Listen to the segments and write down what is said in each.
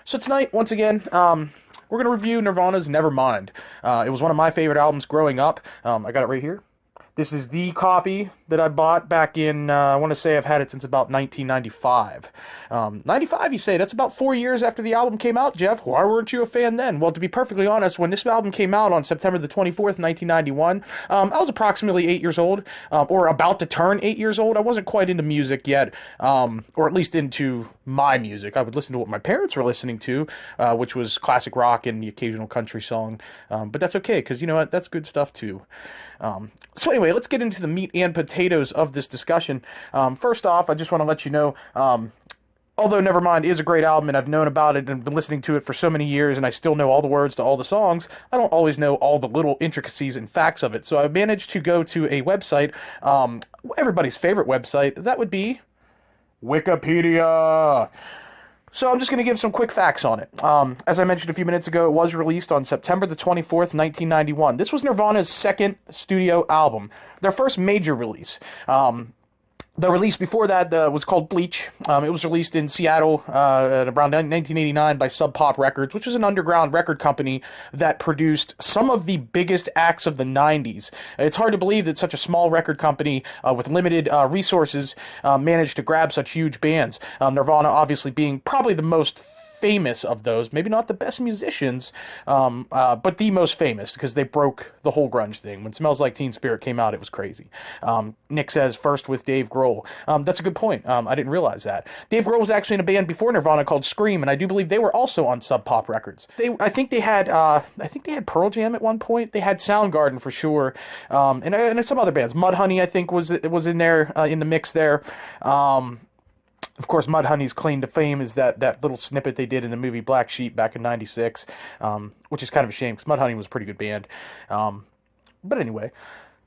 So tonight, once again, we're going to review Nirvana's Nevermind. It was one of my favorite albums growing up. I got it right here. This is the copy that I bought back in, I want to say I've had it since about 1995. 95, you say? That's about 4 years after the album came out, Jeff. Why weren't you a fan then? Well, to be perfectly honest, when this album came out on September the 24th, 1991, I was approximately 8 years old, or about to turn 8 years old. I wasn't quite into music yet, or at least into my music. I would listen to what my parents were listening to, which was classic rock and the occasional country song. But that's okay, because you know what? That's good stuff too. So anyway, let's get into the meat and potatoes of this discussion. First off, I just want to let you know, although Nevermind is a great album and I've known about it and been listening to it for so many years and I still know all the words to all the songs, I don't always know all the little intricacies and facts of it. So I managed to go to a website, everybody's favorite website, that would be Wikipedia. So I'm just going to give some quick facts on it. As I mentioned a few minutes ago, it was released on September the 24th, 1991. This was Nirvana's second studio album, their first major release. The release before that was called Bleach. It was released in Seattle around 1989 by Sub Pop Records, which was an underground record company that produced some of the biggest acts of the 90s. It's hard to believe that such a small record company with limited resources managed to grab such huge bands. Nirvana obviously being probably the most famous of those, maybe not the best musicians, but the most famous, because they broke the whole grunge thing. When Smells Like Teen Spirit came out, it was crazy. Nick says, first with Dave Grohl. That's a good point. I didn't realize that. Dave Grohl was actually in a band before Nirvana called Scream, and I do believe they were also on Sub Pop Records. I think they had Pearl Jam at one point. They had Soundgarden for sure, and some other bands. Mudhoney, I think, was in there, in the mix there. Of course, Mudhoney's claim to fame is that little snippet they did in the movie Black Sheep back in '96, which is kind of a shame, because Mudhoney was a pretty good band. But anyway,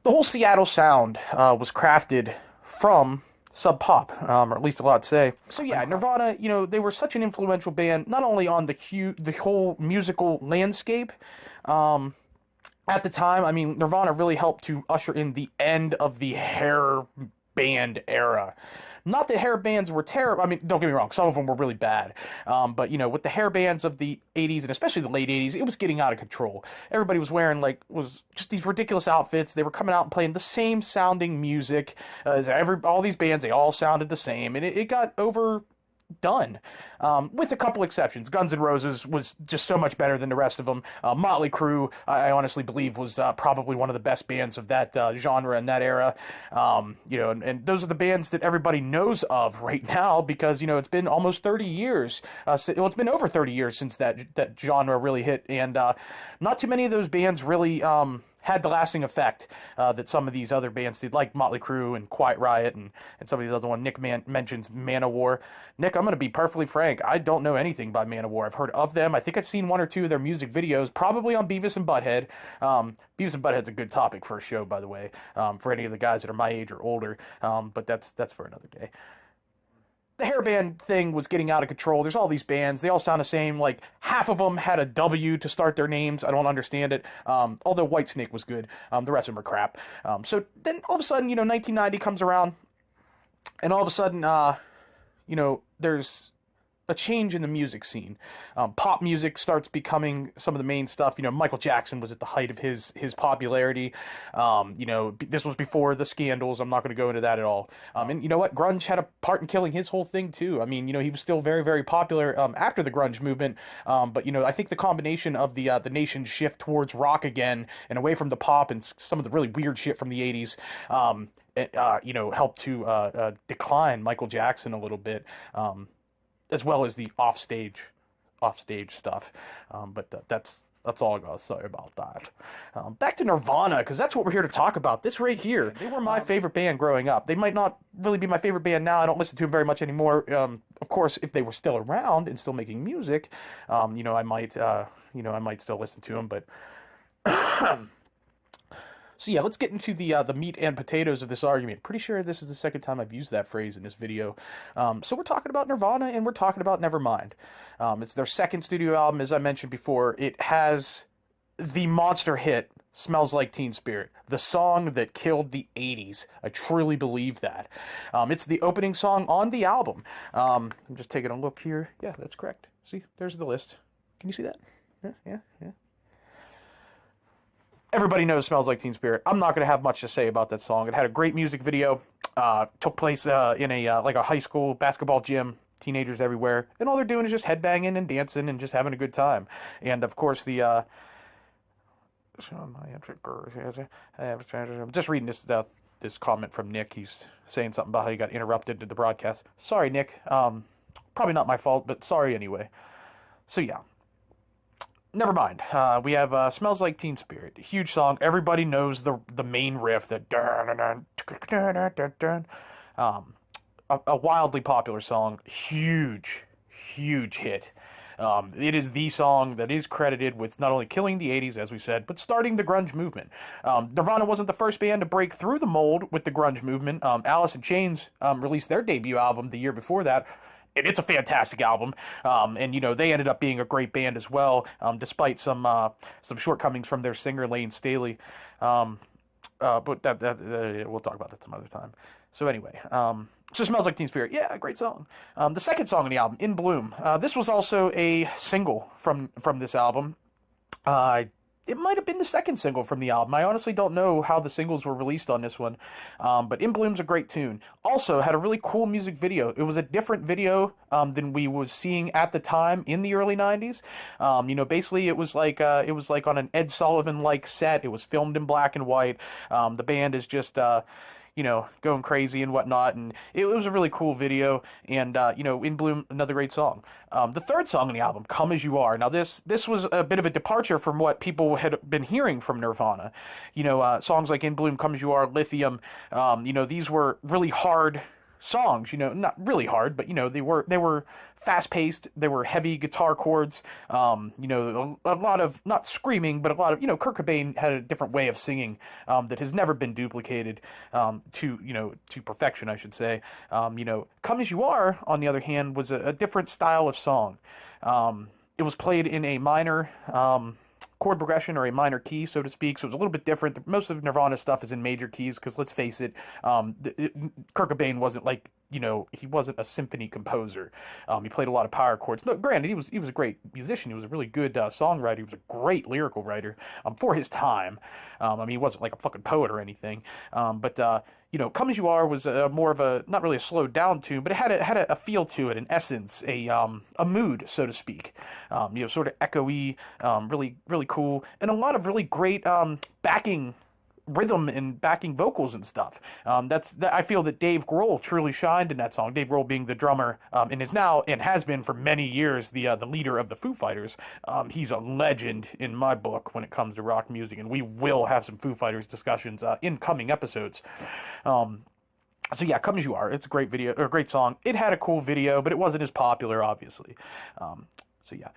the whole Seattle sound was crafted from Sub Pop, or at least a lot to say. So yeah, Nirvana, they were such an influential band, not only on the whole musical landscape, at the time. I mean, Nirvana really helped to usher in the end of the hair band era. Not that hair bands were terrible. I mean, don't get me wrong, some of them were really bad. But, with the hair bands of the 80s, and especially the late 80s, it was getting out of control. Everybody was wearing, was just these ridiculous outfits. They were coming out and playing the same sounding music. All these bands, they all sounded the same. And it got overdone, with a couple exceptions. Guns N' Roses was just so much better than the rest of them. Motley Crue, I honestly believe, was probably one of the best bands of that genre in that era. And those are the bands that everybody knows of right now, because it's been almost 30 years. It's been over 30 years since that genre really hit, and not too many of those bands really had the lasting effect that some of these other bands did, like Motley Crue and Quiet Riot and some of these other ones. Nick mentions Manowar. Nick, I'm going to be perfectly frank. I don't know anything by Manowar. I've heard of them. I think I've seen one or two of their music videos, probably on Beavis and Butthead. Beavis and Butthead's a good topic for a show, by the way, for any of the guys that are my age or older. But that's for another day. The hairband thing was getting out of control. There's all these bands. They all sound the same. Like, half of them had a W to start their names. I don't understand it. Although Whitesnake was good. The rest of them are crap. So then all of a sudden, 1990 comes around. And all of a sudden, there's a change in the music scene. Pop music starts becoming some of the main stuff. Michael Jackson was at the height of his popularity. This was before the scandals. I'm not going to go into that at all. And you know what? Grunge had a part in killing his whole thing too. I mean, he was still very, very popular after the grunge movement. But I think the combination of the nation's shift towards rock again and away from the pop and some of the really weird shit from the 80s, helped to decline Michael Jackson a little bit. As well as the offstage stuff. But that's all I gotta say about that. Back to Nirvana, because that's what we're here to talk about. This right here, they were my favorite band growing up. They might not really be my favorite band now. I don't listen to them very much anymore. Of course, if they were still around and still making music, I might still listen to them. But so yeah, let's get into the meat and potatoes of this argument. Pretty sure this is the second time I've used that phrase in this video. So we're talking about Nirvana, and we're talking about Nevermind. It's their second studio album, as I mentioned before. It has the monster hit, Smells Like Teen Spirit, the song that killed the 80s. I truly believe that. It's the opening song on the album. I'm just taking a look here. Yeah, that's correct. See, there's the list. Can you see that? Yeah. Everybody knows Smells Like Teen Spirit. I'm not going to have much to say about that song. It had a great music video. Took place in a like a high school basketball gym. Teenagers everywhere. And all they're doing is just headbanging and dancing and just having a good time. And, of course, the... I'm just reading this comment from Nick. He's saying something about how he got interrupted in the broadcast. Sorry, Nick. Probably not my fault, but sorry anyway. So, yeah. Nevermind. We have Smells Like Teen Spirit. Huge song. Everybody knows the main riff. A wildly popular song. Huge hit. It is the song that is credited with not only killing the 80s, as we said, but starting the grunge movement. Nirvana wasn't the first band to break through the mold with the grunge movement. Alice in Chains released their debut album the year before that. And it's a fantastic album, and they ended up being a great band as well, despite some shortcomings from their singer Lane Staley. But we'll talk about that some other time. So anyway, so Smells Like Teen Spirit, yeah, great song. The second song on the album, In Bloom, this was also a single from this album. It might have been the second single from the album. I honestly don't know how the singles were released on this one. But In Bloom's a great tune. Also, had a really cool music video. It was a different video than we was seeing at the time in the early 90s. Basically it was like on an Ed Sullivan-like set. It was filmed in black and white. The band is just... going crazy and whatnot, and it was a really cool video, and, In Bloom, another great song. The third song on the album, Come As You Are. Now, this was a bit of a departure from what people had been hearing from Nirvana. Songs like In Bloom, Come As You Are, Lithium, these were really hard songs, not really hard, but, they were fast-paced, they were heavy guitar chords, a lot of, not screaming, but a lot of, Kurt Cobain had a different way of singing that has never been duplicated to perfection, I should say. Come As You Are, on the other hand, was a different style of song. It was played in a minor chord progression, or a minor key, so to speak, so it was a little bit different. Most of Nirvana's stuff is in major keys, because let's face it, Kurt Cobain wasn't like, he wasn't a symphony composer. He played a lot of power chords. No, granted, he was a great musician. He was a really good songwriter. He was a great lyrical writer for his time. He wasn't like a fucking poet or anything. But Come As You Are was more of a, not really a slowed down tune, but it had a feel to it, an essence, a mood, so to speak. Sort of echoey, really, really cool, and a lot of really great backing rhythm and backing vocals and stuff. I feel that Dave Grohl truly shined in that song. Dave Grohl being the drummer, and is now, and has been for many years, the leader of the Foo Fighters. He's a legend in my book when it comes to rock music, and we will have some Foo Fighters discussions in coming episodes. So yeah, Come As You Are. It's a great video, or a great song. It had a cool video, but it wasn't as popular, obviously. So yeah.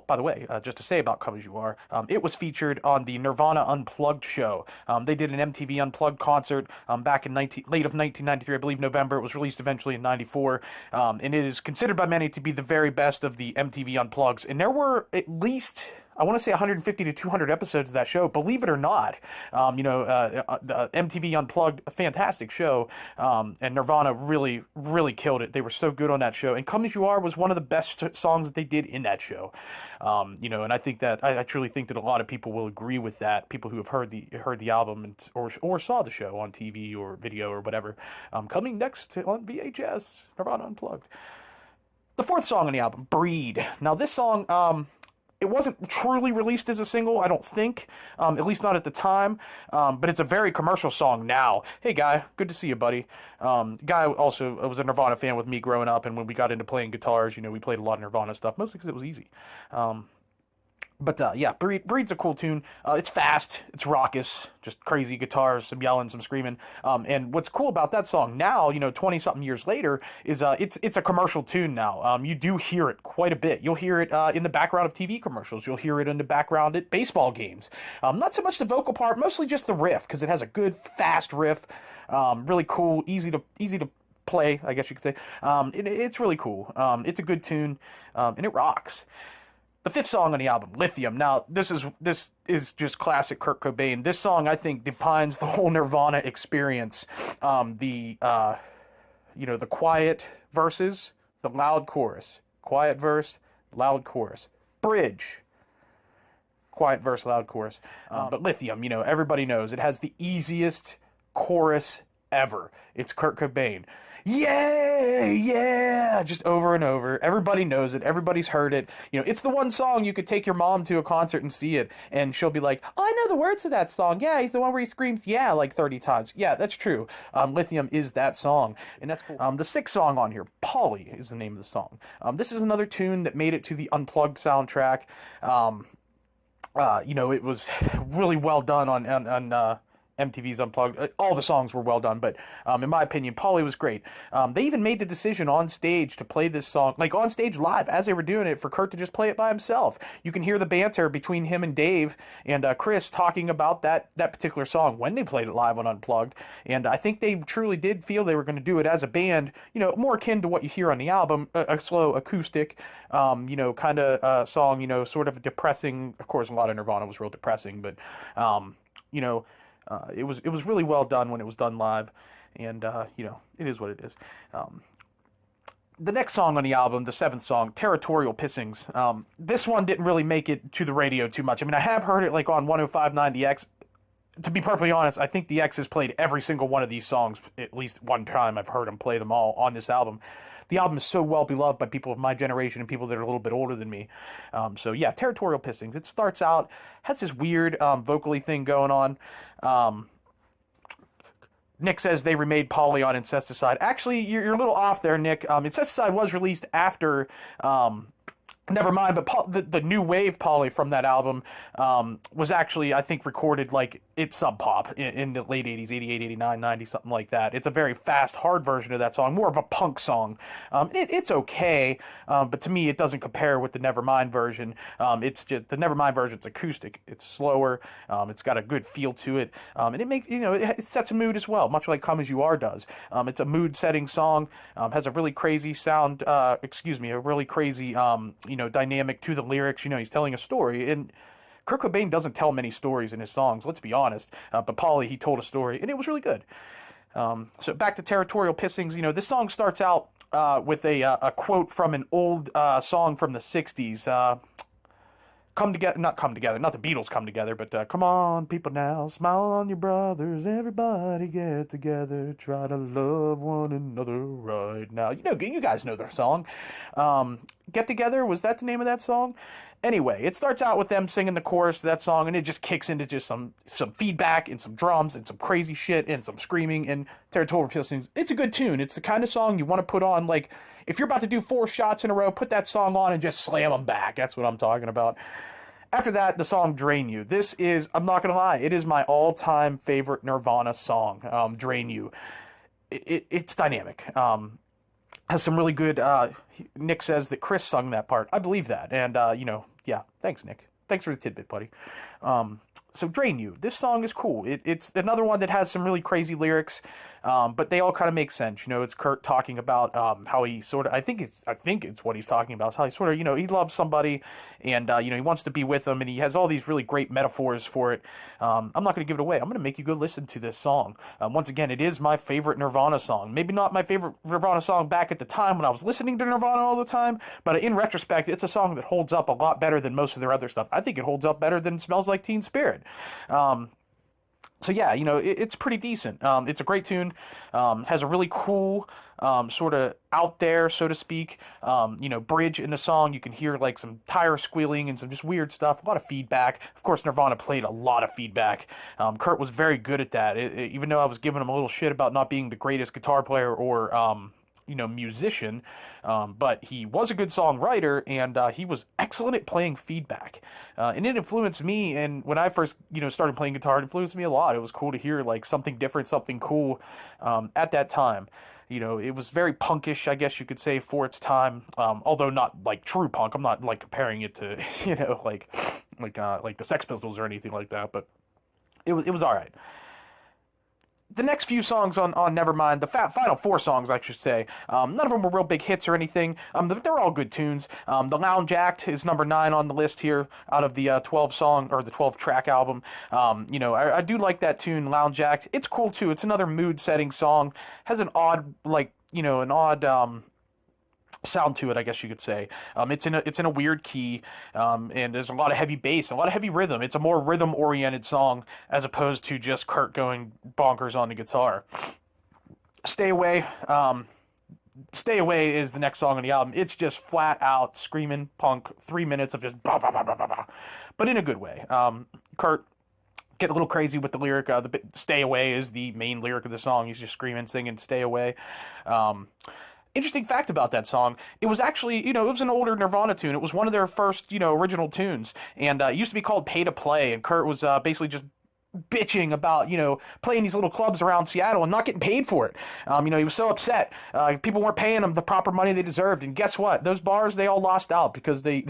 By the way, just to say about Come As You Are, it was featured on the Nirvana Unplugged show. They did an MTV Unplugged concert back in late of 1993, I believe November. It was released eventually in 94, and it is considered by many to be the very best of the MTV Unplugs. And there were at least, I want to say 150 to 200 episodes of that show, believe it or not. The MTV Unplugged, a fantastic show, and Nirvana really, really killed it. They were so good on that show, and Come As You Are was one of the best songs that they did in that show. And I think that, I truly think that a lot of people will agree with that, people who have heard the album or saw the show on TV or video or whatever. Coming next on VHS, Nirvana Unplugged. The fourth song on the album, Breed. Now this song, it wasn't truly released as a single, I don't think, at least not at the time, but it's a very commercial song now. Hey, Guy, good to see you, buddy. Guy also was a Nirvana fan with me growing up, and when we got into playing guitars, we played a lot of Nirvana stuff, mostly because it was easy. But yeah, Breed's a cool tune. It's fast, it's raucous, just crazy guitars, some yelling, some screaming. And what's cool about that song now, 20-something years later, is it's a commercial tune now. You do hear it quite a bit. You'll hear it in the background of TV commercials. You'll hear it in the background at baseball games. Not so much the vocal part, mostly just the riff, because it has a good, fast riff. Really cool, easy to play, I guess you could say. It's really cool. It's a good tune, and it rocks. The fifth song on the album, Lithium. Now, this is just classic Kurt Cobain. This song, I think, defines the whole Nirvana experience. The quiet verses, the loud chorus. Quiet verse, loud chorus. Bridge, quiet verse, loud chorus. But Lithium, everybody knows it has the easiest chorus ever. It's Kurt Cobain. Yeah, yeah, just over and over. Everybody knows it. Everybody's heard it. It's the one song you could take your mom to a concert and see it, and she'll be like, oh, I know the words to that song. Yeah, he's the one where he screams, yeah, like 30 times. Yeah, that's true. Lithium is that song, and that's cool. The sixth song on here, Polly, is the name of the song. This is another tune that made it to the Unplugged soundtrack. It was really well done on MTV's Unplugged. All the songs were well done, but in my opinion, Polly was great. They even made the decision on stage to play this song, like on stage live, as they were doing it, for Kurt to just play it by himself. You can hear the banter between him and Dave and Chris talking about that particular song when they played it live on Unplugged, and I think they truly did feel they were going to do it as a band, more akin to what you hear on the album, a slow acoustic, kind of song, sort of depressing. Of course, a lot of Nirvana was real depressing, but, it was really well done when it was done live, and it is what it is. The next song on the album, the seventh song, Territorial Pissings. This one didn't really make it to the radio too much. I mean, I have heard it like on 105.9 The X. To be perfectly honest, I think The X has played every single one of these songs at least one time. I've heard them play them all on this album. The album is so well beloved by people of my generation and people that are a little bit older than me. So yeah, Territorial Pissings. It starts out, has this weird vocally thing going on. Nick says they remade Polly on Incesticide. Actually, you're a little off there, Nick. Incesticide was released after Nevermind, but the new wave Polly from that album was actually, I think, recorded like it's Sub Pop in the late 80s, 88, 89, 90, something like that. It's a very fast, hard version of that song, more of a punk song. It's okay, but to me, it doesn't compare with the Nevermind version. It's just the Nevermind version's acoustic. It's slower. It's got a good feel to it, and it makes it sets a mood as well, much like Come As You Are does. It's a mood-setting song. Has a really crazy sound. A really crazy dynamic to the lyrics. He's telling a story, and Kurt Cobain doesn't tell many stories in his songs, let's be honest, but Polly, he told a story, and it was really good. So back to Territorial Pissings, this song starts out with a quote from an old song from the 60s, Come Together, not the Beatles Come Together, but come on, people now, smile on your brothers, everybody get together, try to love one another right now. You guys know their song. Get Together, was that the name of that song? Anyway, it starts out with them singing the chorus to that song, and it just kicks into just some feedback and some drums and some crazy shit and some screaming and Territorial Pissings. It's a good tune. It's the kind of song you want to put on, like, if you're about to do 4 shots in a row, put that song on and just slam them back. That's what I'm talking about. After that, the song Drain You. This is, I'm not going to lie, it is my all-time favorite Nirvana song, Drain You. It's dynamic. Has some really good, Nick says that Chris sung that part. I believe that. And, yeah, thanks, Nick. Thanks for the tidbit, buddy. So Drain You. This song is cool. It's another one that has some really crazy lyrics, but they all kind of make sense. It's Kurt talking about how he sort of, I think it's what he's talking about. It's how he sort of, he loves somebody, and he wants to be with them, and he has all these really great metaphors for it. I'm not going to give it away. I'm going to make you go listen to this song. Once again, it is my favorite Nirvana song. Maybe not my favorite Nirvana song back at the time when I was listening to Nirvana all the time, but in retrospect, it's a song that holds up a lot better than most of their other stuff. I think it holds up better than Smells Like Teen Spirit. So yeah, it's pretty decent. It's a great tune. Has a really cool, sort of out there, so to speak, bridge in the song. You can hear like some tire squealing and some just weird stuff. A lot of feedback. Of course, Nirvana played a lot of feedback. Kurt was very good at that. Even though I was giving him a little shit about not being the greatest guitar player or, musician, but he was a good songwriter, and he was excellent at playing feedback, and it influenced me. And when I first started playing guitar, it influenced me a lot. It was cool to hear like something different, something cool at that time. It was very punkish, I guess you could say, for its time, although not like true punk. I'm not like comparing it to like the Sex Pistols or anything like that, but it was all right. The next few songs on Nevermind, the final 4 songs, I should say, none of them were real big hits or anything. They're all good tunes. The Lounge Act is number 9 on the list here out of the 12-song or the 12-track album. I do like that tune, Lounge Act. It's cool too. It's another mood-setting song. Has an odd, sound to it, I guess you could say. It's in a weird key, and there's a lot of heavy bass, a lot of heavy rhythm. It's a more rhythm oriented song as opposed to just Kurt going bonkers on the guitar. Stay Away. Stay Away is the next song on the album. It's just flat out screaming punk, 3 minutes of just bah, bah, bah, bah, bah, bah, but in a good way. Kurt get a little crazy with the lyric. Stay Away is the main lyric of the song. He's just screaming, singing, Stay Away. Interesting fact about that song, it was actually, it was an older Nirvana tune. It was one of their first, original tunes. And it used to be called Pay to Play. And Kurt was basically just bitching about, playing these little clubs around Seattle and not getting paid for it. He was so upset. People weren't paying him the proper money they deserved. And guess what? Those bars, they all lost out because they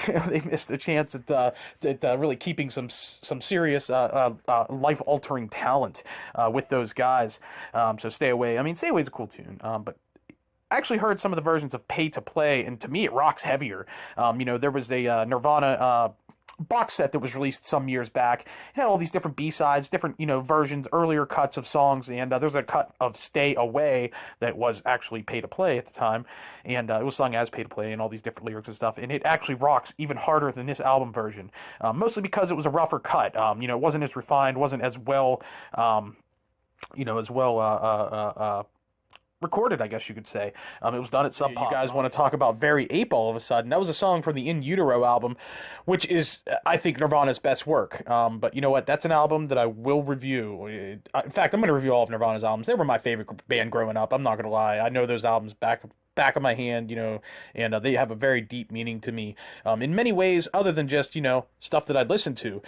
they missed a chance at really keeping some serious life-altering talent with those guys. So Stay Away. I mean, Stay Away is a cool tune, but I actually heard some of the versions of Pay to Play, and to me it rocks heavier. There was a Nirvana box set that was released some years back. It had all these different B-sides, different, versions, earlier cuts of songs, and there's a cut of Stay Away that was actually Pay to Play at the time, and it was sung as Pay to Play and all these different lyrics and stuff, and it actually rocks even harder than this album version, mostly because it was a rougher cut. It wasn't as refined, wasn't as well, recorded, I guess you could say. It was done at Sub Pop. You guys want to talk about Very Ape all of a sudden. That was a song from the In Utero album, which is, I think, Nirvana's best work. But you know what? That's an album that I will review. In fact, I'm going to review all of Nirvana's albums. They were my favorite band growing up. I'm not going to lie. I know those albums back of my hand, and they have a very deep meaning to me in many ways other than just, stuff that I'd listen to.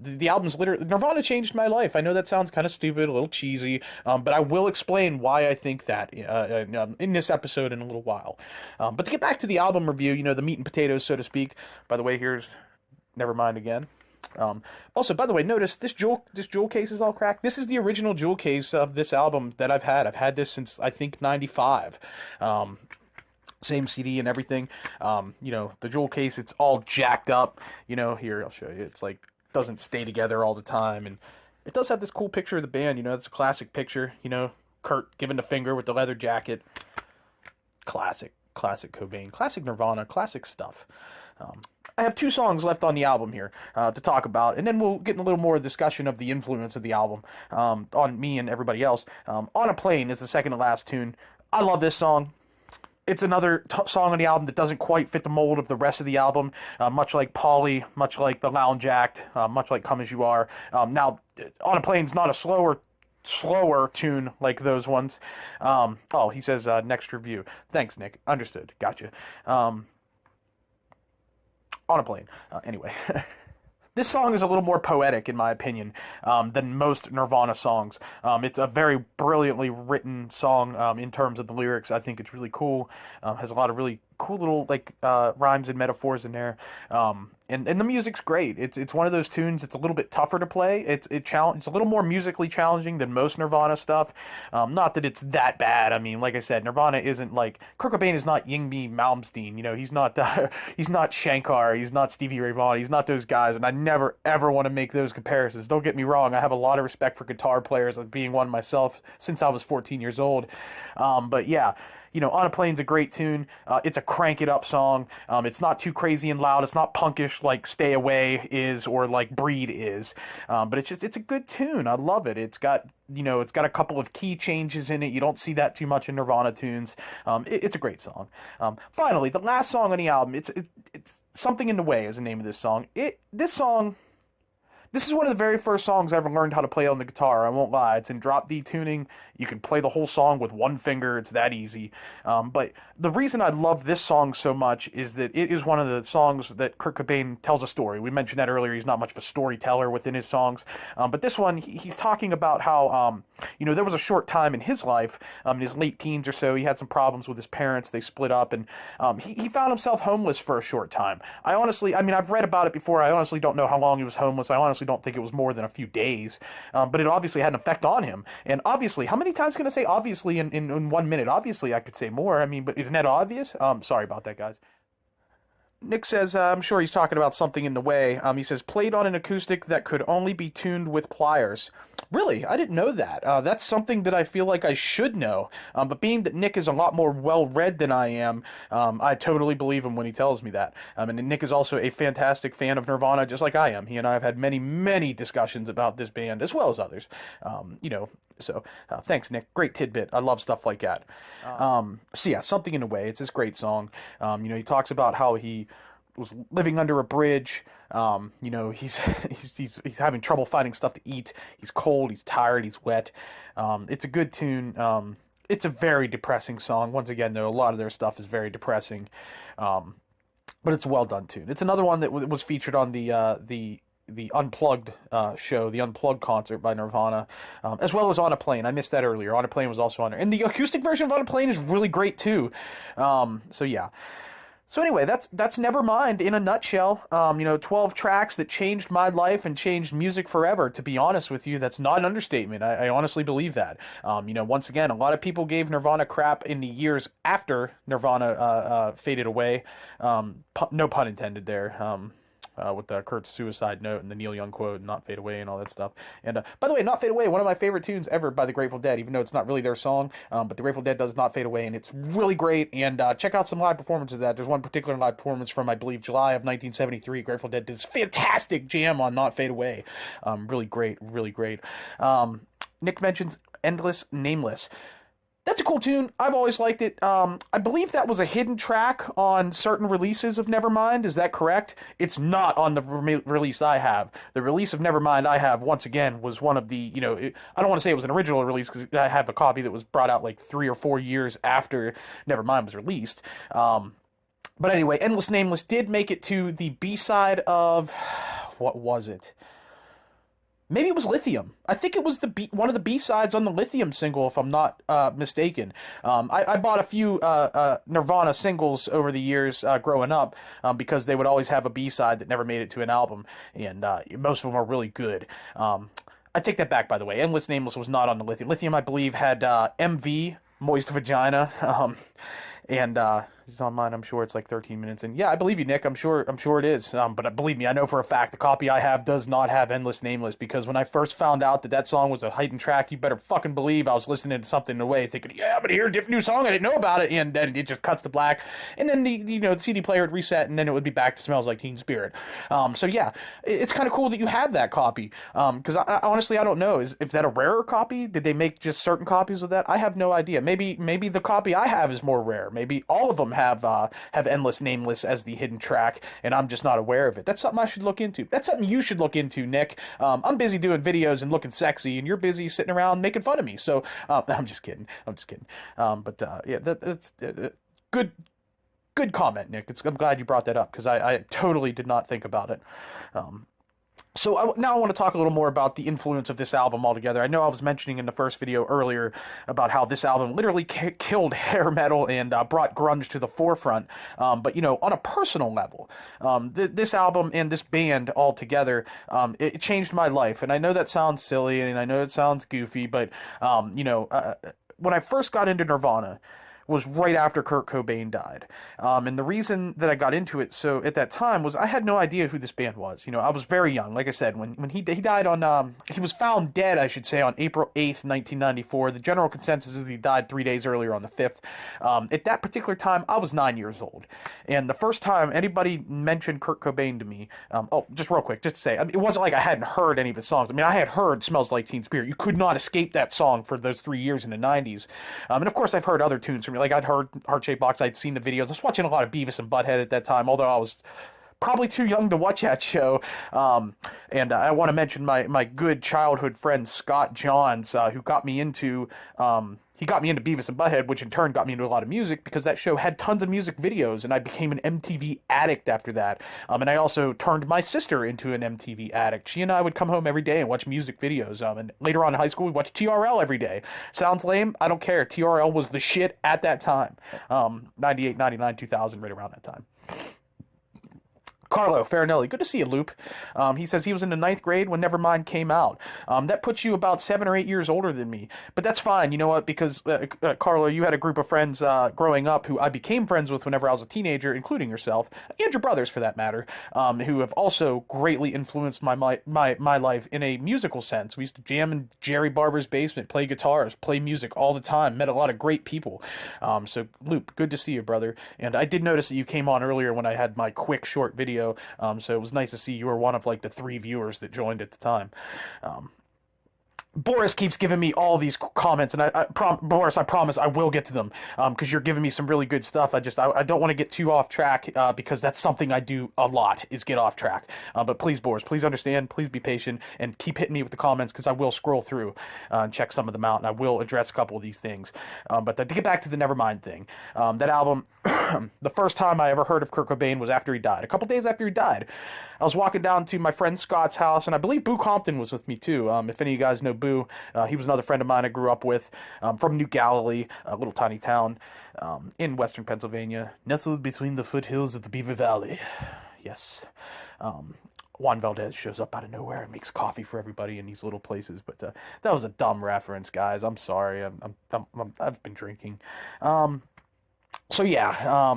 The album's literally, Nirvana changed my life. I know that sounds kind of stupid, a little cheesy, but I will explain why I think that in this episode in a little while. But to get back to the album review, the meat and potatoes, so to speak. By the way, here's Nevermind again. Also, by the way, notice this jewel case is all cracked. This is the original jewel case of this album that I've had. I've had this since, I think, 95. Same CD and everything. The jewel case, it's all jacked up. Here, I'll show you. It's like, doesn't stay together all the time. And it does have this cool picture of the band. It's a classic picture. Kurt giving the finger with the leather jacket. Classic Cobain. Classic Nirvana. Classic stuff. I have 2 songs left on the album here to talk about, and then we'll get in a little more discussion of the influence of the album on me and everybody else. On a Plane is the second to last tune. I love this song. It's another song on the album that doesn't quite fit the mold of the rest of the album, much like Polly, much like The Lounge Act, much like Come As You Are. Now, On a Plane's not a slower tune like those ones. He says, next review. Thanks, Nick. Understood. Gotcha. On a Plane. Anyway. This song is a little more poetic, in my opinion, than most Nirvana songs. It's a very brilliantly written song in terms of the lyrics. I think it's really cool. Has a lot of really cool little rhymes and metaphors in there. And the music's great. It's one of those tunes. It's a little bit tougher to play. It's a little more musically challenging than most Nirvana stuff. Not that it's that bad. I mean, like I said, Nirvana isn't like Kurt Cobain is not Yngwie Malmsteen. He's not Shankar. He's not Stevie Ray Vaughan. He's not those guys. And I never ever want to make those comparisons. Don't get me wrong. I have a lot of respect for guitar players, like being one myself since I was 14 years old. But yeah. On a Plane's a great tune. It's a crank it up song. It's not too crazy and loud. It's not punkish like Stay Away is or like Breed is. But it's a good tune. I love it. It's got a couple of key changes in it. You don't see that too much in Nirvana tunes. It's a great song. Finally, the last song on the album. It's Something in the Way is the name of this song. This is one of the very first songs I ever learned how to play on the guitar. I won't lie. It's in drop D tuning. You can play the whole song with one finger. It's that easy. But the reason I love this song so much is that it is one of the songs that Kurt Cobain tells a story. We mentioned that earlier. He's not much of a storyteller within his songs. But this one, he's talking about how, there was a short time in his life, in his late teens or so, he had some problems with his parents. They split up, and he found himself homeless for a short time. I've read about it before. I honestly don't know how long he was homeless. I honestly don't think it was more than a few days. But it obviously had an effect on him. And obviously, how many times can I say obviously in 1 minute? Obviously, I could say more. But isn't that obvious? Sorry about that, guys. Nick says, I'm sure he's talking about something in the way. He says, played on an acoustic that could only be tuned with pliers. Really? I didn't know that. That's something that I feel like I should know. But being that Nick is a lot more well-read than I am, I totally believe him when he tells me that. And Nick is also a fantastic fan of Nirvana, just like I am. He and I have had many, many discussions about this band, as well as others. So thanks, Nick. Great tidbit. I love stuff like that. So yeah, Something in a Way. It's this great song. He talks about how he was living under a bridge. He's he's having trouble finding stuff to eat. He's cold. He's tired. He's wet. It's a good tune. It's a very depressing song. Once again, though, a lot of their stuff is very depressing. But it's a well done tune. It's another one that was featured on the Unplugged show, the Unplugged concert by Nirvana, as well as On a Plane. I missed that earlier. On a Plane was also on there. And the acoustic version of On a Plane is really great, too. So, yeah. So anyway, that's Nevermind in a nutshell. 12 tracks that changed my life and changed music forever. To be honest with you, that's not an understatement. I honestly believe that. Once again, a lot of people gave Nirvana crap in the years after Nirvana faded away. No pun intended there. With the Kurt's suicide note and the Neil Young quote, "Not Fade Away" and all that stuff. And by the way, "Not Fade Away," one of my favorite tunes ever by the Grateful Dead, even though it's not really their song, but the Grateful Dead does "Not Fade Away," and it's really great. And check out some live performances of that. There's one particular live performance from, I believe, July of 1973. Grateful Dead did this fantastic jam on "Not Fade Away." Really great, really great. Nick mentions "Endless Nameless." That's a cool tune. I've always liked it. I believe that was a hidden track on certain releases of Nevermind. Is that correct? It's not on the release I have. The release of Nevermind I have, once again, was one of the, I don't want to say it was an original release because I have a copy that was brought out like 3 or 4 years after Nevermind was released. But anyway, Endless Nameless did make it to the B-side of, what was it? Maybe it was Lithium. I think it was one of the B-sides on the Lithium single, if I'm not mistaken. I bought a few Nirvana singles over the years growing up because they would always have a B-side that never made it to an album, and most of them are really good. I take that back, by the way. Endless Nameless was not on the Lithium. Lithium, I believe, had MV, Moist Vagina, and it's on mine. I'm sure it's like 13 minutes. And yeah, I believe you, Nick. I'm sure it is. But believe me, I know for a fact the copy I have does not have Endless Nameless, because when I first found out that song was a hidden track, you better fucking believe I was listening to something in a way thinking, yeah, I'm gonna hear a different new song. I didn't know about it, and then it just cuts to black, and then the CD player would reset, and then it would be back to Smells Like Teen Spirit. So yeah, it's kind of cool that you have that copy. Because I honestly, I don't know. Is that a rarer copy? Did they make just certain copies of that? I have no idea. Maybe the copy I have is more rare. Maybe all of them have Endless Nameless as the hidden track, and I'm just not aware of it. That's something I should look into. That's something you should look into, Nick. I'm busy doing videos and looking sexy, and you're busy sitting around making fun of me. So I'm just kidding. Yeah, that's good comment, Nick. I'm glad you brought that up, because I totally did not think about it. So now I want to talk a little more about the influence of this album altogether. I know I was mentioning in the first video earlier about how this album literally killed hair metal and brought grunge to the forefront. But, on a personal level, this album and this band altogether, it changed my life. And I know that sounds silly, and I know it sounds goofy, but, when I first got into Nirvana was right after Kurt Cobain died. And the reason that I got into it so at that time was I had no idea who this band was. I was very young. Like I said, when he died on, he was found dead, I should say, on April 8th, 1994. The general consensus is he died 3 days earlier on the 5th. At that particular time, I was 9 years old. And the first time anybody mentioned Kurt Cobain to me, just real quick, just to say, it wasn't like I hadn't heard any of his songs. I had heard Smells Like Teen Spirit. You could not escape that song for those 3 years in the 90s. And of course, I've heard other tunes from like I'd heard Heart-Shaped Box, I'd seen the videos. I was watching a lot of Beavis and Butthead at that time, although I was probably too young to watch that show. And I want to mention my good childhood friend Scott Johns, who got me into Beavis and Butthead, which in turn got me into a lot of music, because that show had tons of music videos, and I became an MTV addict after that. And I also turned my sister into an MTV addict. She and I would come home every day and watch music videos. And later on in high school, we watched TRL every day. Sounds lame? I don't care. TRL was the shit at that time. 98, 99, 2000, right around that time. Carlo Farinelli, good to see you, Loop. He says he was in the 9th grade when Nevermind came out. That puts you about 7 or 8 years older than me. But that's fine, you know what, because, Carlo, you had a group of friends growing up who I became friends with whenever I was a teenager, including yourself, and your brothers for that matter, who have also greatly influenced my life in a musical sense. We used to jam in Jerry Barber's basement, play guitars, play music all the time, met a lot of great people. So, Loop, good to see you, brother. And I did notice that you came on earlier when I had my quick, short video. So it was nice to see you were one of like the 3 viewers that joined at the time. Boris keeps giving me all these comments, and Boris, I promise I will get to them, because you're giving me some really good stuff. I don't want to get too off track, because that's something I do a lot, is get off track. But please, Boris, please understand, please be patient, and keep hitting me with the comments, because I will scroll through and check some of them out, and I will address a couple of these things. But to get back to the Nevermind thing, that album, the first time I ever heard of Kurt Cobain was after he died. A couple days after he died, I was walking down to my friend Scott's house, and I believe Boo Compton was with me too. If any of you guys know Boo, he was another friend of mine I grew up with, from New Galilee, a little tiny town in western Pennsylvania, nestled between the foothills of the Beaver Valley. Yes. Juan Valdez shows up out of nowhere and makes coffee for everybody in these little places. But that was a dumb reference, guys. I'm sorry. I've been drinking. So yeah,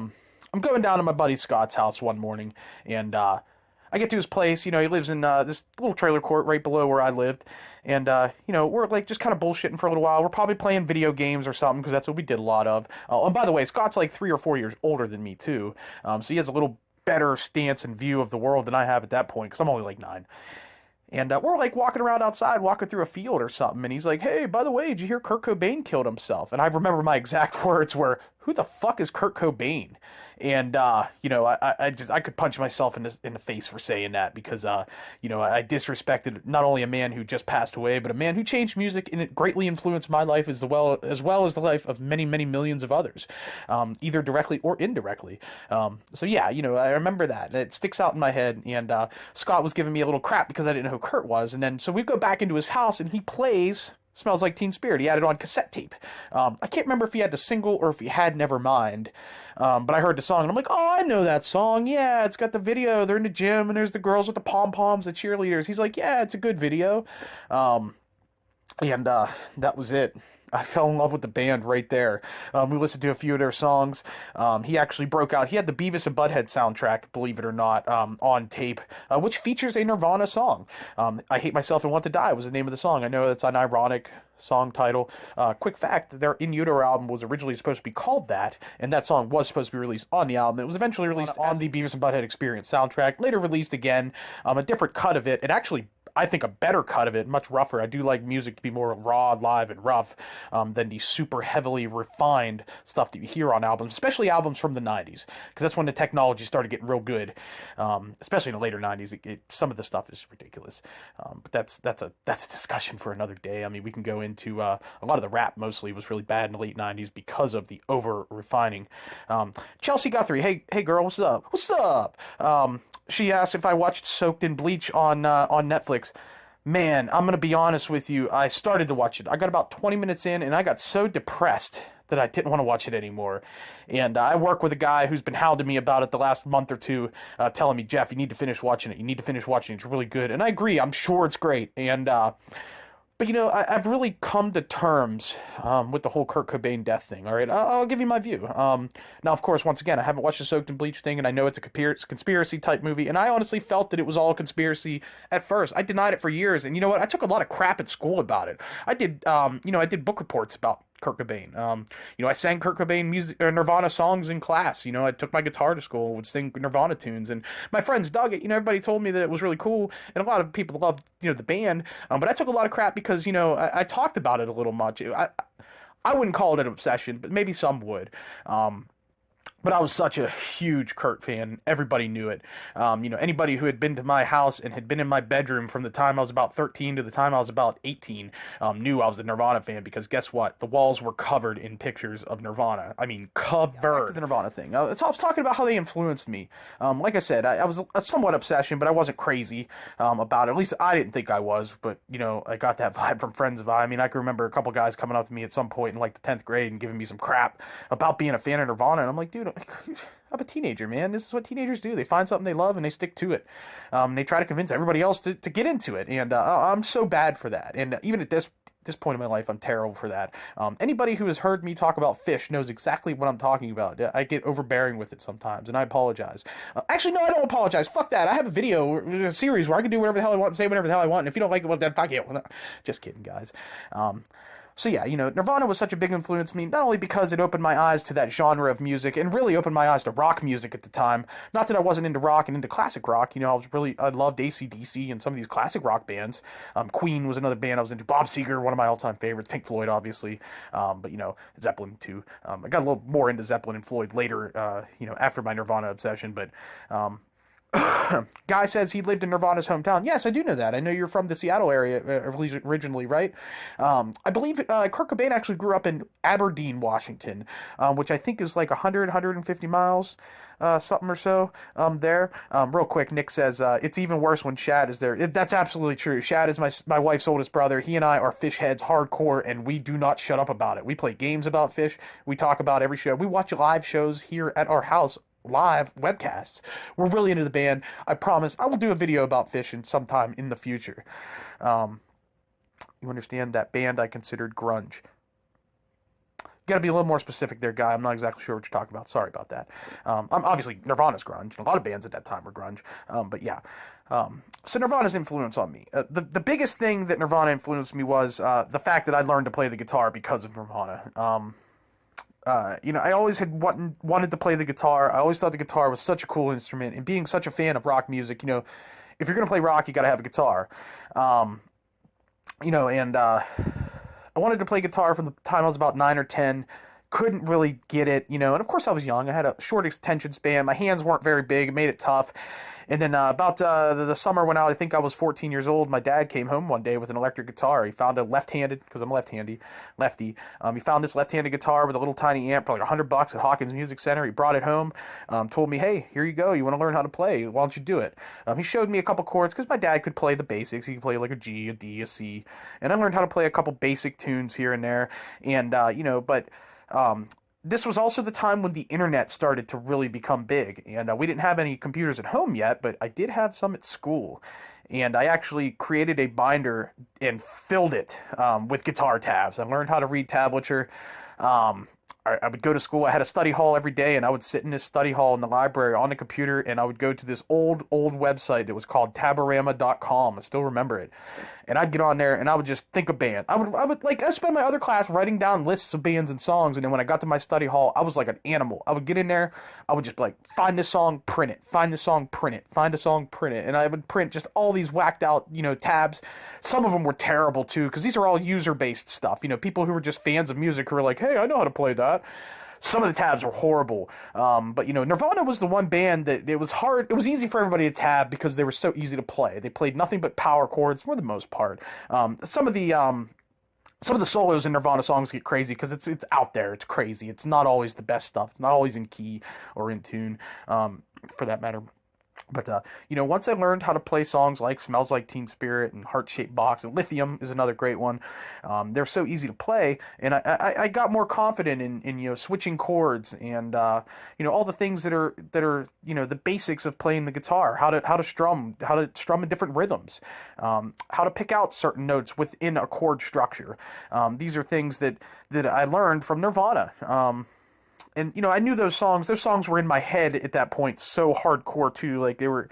I'm going down to my buddy Scott's house one morning, and I get to his place. You know, he lives in this little trailer court right below where I lived. And, you know, we're like just kind of bullshitting for a little while. We're probably playing video games or something, because that's what we did a lot of. And by the way, Scott's like 3 or 4 years older than me, too. So he has a little better stance and view of the world than I have at that point, because I'm only like 9. And we're like walking around outside, walking through a field or something. And he's like, hey, by the way, did you hear Kurt Cobain killed himself? And I remember my exact words were, who the fuck is Kurt Cobain? And, you know, I could punch myself in the face for saying that, because, you know, I disrespected not only a man who just passed away, but a man who changed music, and it greatly influenced my life as well as the life of many, many millions of others, either directly or indirectly. So yeah, you know, I remember that, and it sticks out in my head. And Scott was giving me a little crap because I didn't know who Kurt was. And then so we go back into his house, and he plays Smells Like Teen Spirit. He had it on cassette tape. I can't remember if he had the single or if he had Nevermind, but I heard the song, and I'm like, oh, I know that song. Yeah, it's got the video. They're in the gym, and there's the girls with the pom-poms, the cheerleaders. He's like, yeah, it's a good video. And that was it. I fell in love with the band right there. We listened to a few of their songs. He actually broke out. He had the Beavis and Butthead soundtrack, believe it or not, on tape, which features a Nirvana song. I Hate Myself and Want to Die was the name of the song. I know that's an ironic song title. Quick fact, their In Utero album was originally supposed to be called that, and that song was supposed to be released on the album. It was eventually released on the Beavis and Butthead Experience soundtrack, later released again, a different cut of it, and actually I think a better cut of it, much rougher. I do like music to be more raw, live, and rough than the super heavily refined stuff that you hear on albums, especially albums from the 90s, because that's when the technology started getting real good, especially in the later 90s. Some of the stuff is ridiculous, but that's a discussion for another day. I mean, we can go into a lot of the rap mostly was really bad in the late 90s because of the over-refining. Chelsea Guthrie, hey girl, what's up? What's up? She asked if I watched Soaked in Bleach on Netflix. Man, I'm going to be honest with you. I started to watch it. I got about 20 minutes in, and I got so depressed that I didn't want to watch it anymore. And I work with a guy who's been hounding me about it the last month or two, telling me, Jeff, you need to finish watching it. You need to finish watching it. It's really good. And I agree. I'm sure it's great. And but, you know, I've really come to terms with the whole Kurt Cobain death thing, all right? I'll give you my view. Now, of course, once again, I haven't watched the Soaked in Bleach thing, and I know it's a conspiracy-type movie, and I honestly felt that it was all a conspiracy at first. I denied it for years, and you know what? I took a lot of crap at school about it. I did, you know, I did book reports about Kurt Cobain. You know, I sang Kurt Cobain Nirvana songs in class. You know, I took my guitar to school, would sing Nirvana tunes, and my friends dug it. You know, everybody told me that it was really cool, and a lot of people loved, you know, the band. But I took a lot of crap because, you know, I talked about it a little much. I wouldn't call it an obsession, but maybe some would. But I was such a huge Kurt fan. Everybody knew it. You know, anybody who had been to my house and had been in my bedroom from the time I was about 13 to the time I was about 18 knew I was a Nirvana fan, because guess what? The walls were covered in pictures of Nirvana. I mean, covered. Yeah, back to the Nirvana thing. I was talking about how they influenced me. Like I said, I was a somewhat obsession, but I wasn't crazy about it. At least I didn't think I was, but, you know, I got that vibe from friends of mine. I mean, I can remember a couple guys coming up to me at some point in, like, the 10th grade and giving me some crap about being a fan of Nirvana, and I'm like, dude, I'm a teenager, man. This is what teenagers do. They find something they love and they stick to it. They try to convince everybody else to get into it. And I'm so bad for that. And even at this point in my life, I'm terrible for that. Anybody who has heard me talk about Fish knows exactly what I'm talking about. I get overbearing with it sometimes, and I apologize. Actually, no, I don't apologize. Fuck that. I have a series where I can do whatever the hell I want and say whatever the hell I want. And if you don't like it, well, then fuck you. Just kidding, guys. So yeah, Nirvana was such a big influence on me, not only because it opened my eyes to that genre of music, and really opened my eyes to rock music at the time. Not that I wasn't into rock and into classic rock, I loved AC/DC and some of these classic rock bands. Queen was another band I was into. Bob Seger, one of my all-time favorites. Pink Floyd, obviously. But Zeppelin too. I got a little more into Zeppelin and Floyd later, after my Nirvana obsession, but... Guy says he lived in Nirvana's hometown. Yes, I do know that. I know you're from the Seattle area, at least originally, right? I believe Kurt Cobain actually grew up in Aberdeen, Washington, which I think is like 150 miles, something or so, there. Real quick, Nick says, it's even worse when Shad is there. That's absolutely true. Shad is my wife's oldest brother. He and I are Fish heads hardcore, and we do not shut up about it. We play games about Fish. We talk about every show. We watch live shows here at our house, live webcasts. We're really into the band. I promise I will do a video about Fish sometime in the future. You understand that band I considered grunge. Got to be a little more specific there, Guy. I'm not exactly sure what you're talking about. Sorry about that. I'm obviously Nirvana's grunge. A lot of bands at that time were grunge. But yeah. So Nirvana's influence on me. The biggest thing that Nirvana influenced me was the fact that I learned to play the guitar because of Nirvana. I always had wanted to play the guitar. I always thought the guitar was such a cool instrument, and being such a fan of rock music, if you're going to play rock, you got to have a guitar. I wanted to play guitar from the time I was about 9 or 10. Couldn't really get it, and of course I was young. I had a short attention span. My hands weren't very big. It made it tough. And then about the summer when I think I was 14 years old, my dad came home one day with an electric guitar. He found a lefty, because I'm lefty. He found this left-handed guitar with a little tiny amp for like $100 at Hawkins Music Center. He brought it home, told me, hey, here you go. You want to learn how to play? Why don't you do it? He showed me a couple chords, because my dad could play the basics. He could play like a G, a D, a C. And I learned how to play a couple basic tunes here and there. And, this was also the time when the internet started to really become big, and we didn't have any computers at home yet, but I did have some at school, and I actually created a binder and filled it with guitar tabs. I learned how to read tablature. I would go to school. I had a study hall every day, and I would sit in this study hall in the library on the computer, and I would go to this old website that was called taborama.com. I still remember it. And I'd get on there, and I would just think of bands. I'd spend my other class writing down lists of bands and songs, and then when I got to my study hall, I was like an animal. I would get in there, I would just be like, find this song, print it. Find this song, print it. Find a song, print it. And I would print just all these whacked out, tabs. Some of them were terrible, too, because these are all user-based stuff. People who were just fans of music who were like, hey, I know how to play that. Some of the tabs were horrible. But Nirvana was the one band that it was hard. It was easy for everybody to tab because they were so easy to play. They played nothing but power chords for the most part. Some of the solos in Nirvana songs get crazy because it's out there. It's crazy. It's not always the best stuff. Not always in key or in tune, for that matter. But, once I learned how to play songs like Smells Like Teen Spirit and Heart-Shaped Box, and Lithium is another great one, they're so easy to play, and I got more confident in switching chords and, all the things that are the basics of playing the guitar, how to strum in different rhythms, how to pick out certain notes within a chord structure. These are things that I learned from Nirvana. And, I knew those songs were in my head at that point so hardcore, too. Like, they were,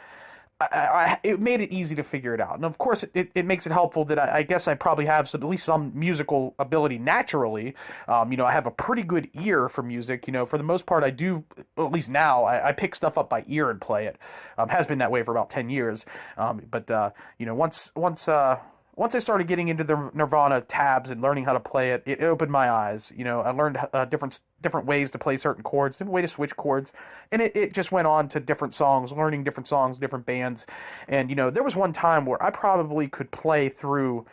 it made it easy to figure it out. And, of course, it makes it helpful that I guess I probably have at least some musical ability naturally. I have a pretty good ear for music. For the most part, I do, at least now, I pick stuff up by ear and play it. Has been that way for about 10 years. Once I started getting into the Nirvana tabs and learning how to play it, it opened my eyes. I learned different ways to play certain chords, different way to switch chords, and it just went on to different songs, learning different songs, different bands. And, there was one time where I probably could play through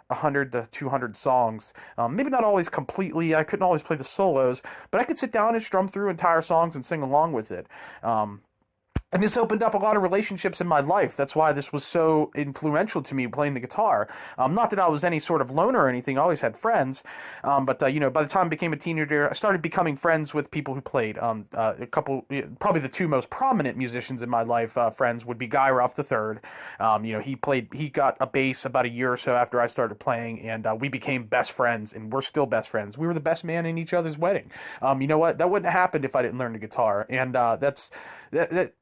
100 to 200 songs. Maybe not always completely. I couldn't always play the solos, but I could sit down and strum through entire songs and sing along with it. And this opened up a lot of relationships in my life. That's why this was so influential to me, playing the guitar. Not that I was any sort of loner or anything. I always had friends. But by the time I became a teenager, I started becoming friends with people who played. A couple, probably the two most prominent musicians in my life, friends, would be Guy Ruff III. He got a bass about a year or so after I started playing, and we became best friends, and we're still best friends. We were the best man in each other's wedding. You know what? That wouldn't have happened if I didn't learn the guitar. And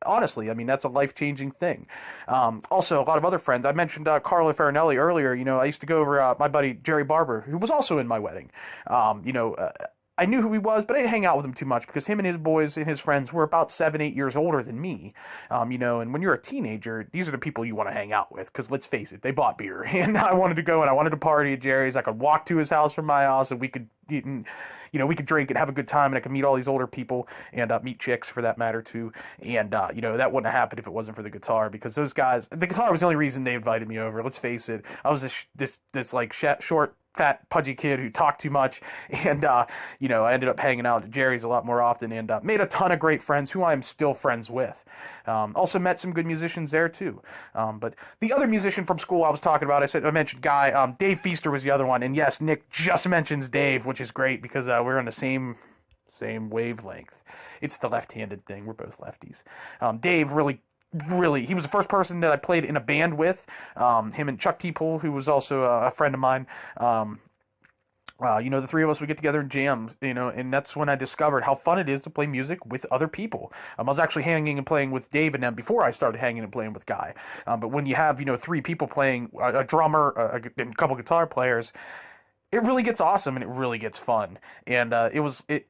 honestly, I mean, that's a life-changing thing. Also, a lot of other friends. I mentioned Carlo Farinelli earlier. I used to go over my buddy Jerry Barber, who was also in my wedding. I knew who he was, but I didn't hang out with him too much because him and his boys and his friends were about 7, 8 years older than me. And when you're a teenager, these are the people you want to hang out with because, let's face it, they bought beer. And I wanted to go and I wanted to party at Jerry's. I could walk to his house from my house and we could eat and, we could drink and have a good time, and I could meet all these older people and meet chicks for that matter too. And, that wouldn't have happened if it wasn't for the guitar, because those guys, the guitar was the only reason they invited me over. Let's face it. I was this like short, fat, pudgy kid who talked too much, and I ended up hanging out at Jerry's a lot more often, and made a ton of great friends who I am still friends with. Also met some good musicians there too. But the other musician from school I was talking about, I mentioned Guy. Dave Feaster was the other one, and yes, Nick just mentions Dave, which is great because we're on the same wavelength. It's the left-handed thing. We're both lefties. Dave really, he was the first person that I played in a band with. Him and Chuck T-Pool, who was also a friend of mine. The three of us would get together and jam, and that's when I discovered how fun it is to play music with other people. I was actually hanging and playing with Dave and them before I started hanging and playing with Guy. But when you have, three people playing, a drummer, and a couple guitar players, it really gets awesome and it really gets fun. And